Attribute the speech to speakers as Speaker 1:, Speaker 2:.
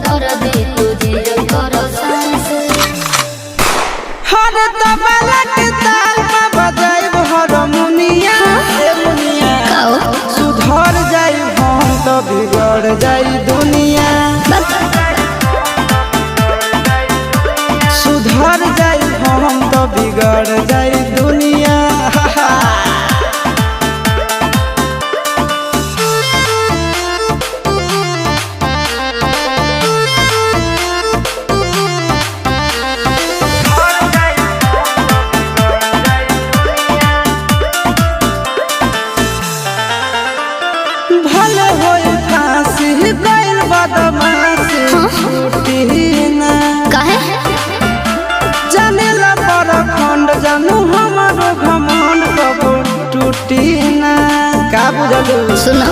Speaker 1: कर दे तुझे कर सांस
Speaker 2: हर तबला के ताल में बजाइब हारमोनिया सुधर जाई हम तो बिगड़ जाई दुनिया सुधर जाई हम तो बिगड़ जाई दुनिया भले होई फांसी गइल बदमाशी छूटी ना
Speaker 1: काहे
Speaker 2: जानेला पर खंड जानू हमारो घमंड कबो टूटी ना का बुझलू
Speaker 1: सुनो